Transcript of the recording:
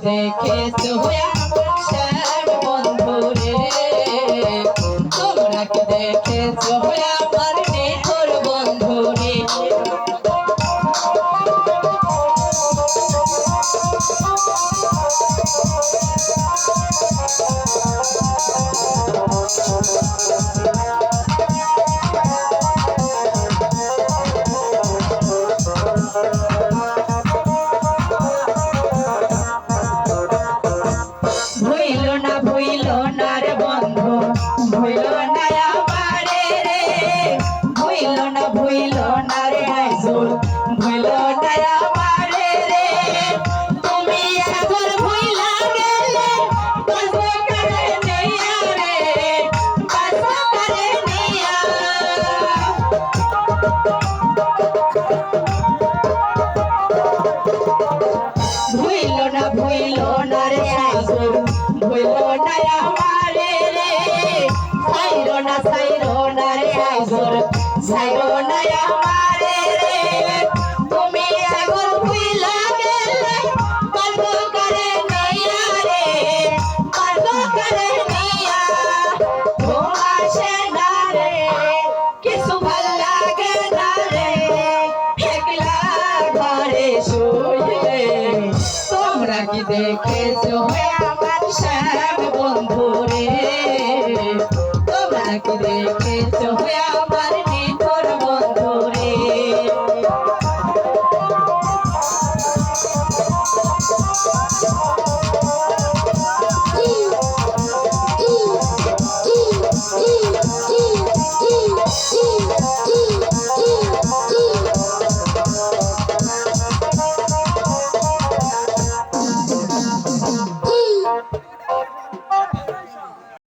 দেখেছো শ্যাম বন্ধু রে, তোমরা কি দেখেছো আমার নিঠুর বন্ধু রে। ভুইল না রে বন্ধু, ভুইল না আমারে রে, ভুইল না রে আইজুল, ভুইল না আমারে রে। তুমি এখন ভুইলা গেলে বাঁচবো কারে নিয়া রে, বাঁচবো কারে নিয়া। ভুইল না রে আইজুল, ভুইল না আমারে রে, সাইরো না রে আইজুল, সাইরো না আমারে রে। তুমি এখন ভুইলা গেলে বাঁচবো কারে নিয়া রে, বাঁচবো কারে নিয়া। ঘুম আসে না রে, কিছু ভাল লাগে না রে, একলা ঘরে শুইলে। তোমরা কি দেখেছো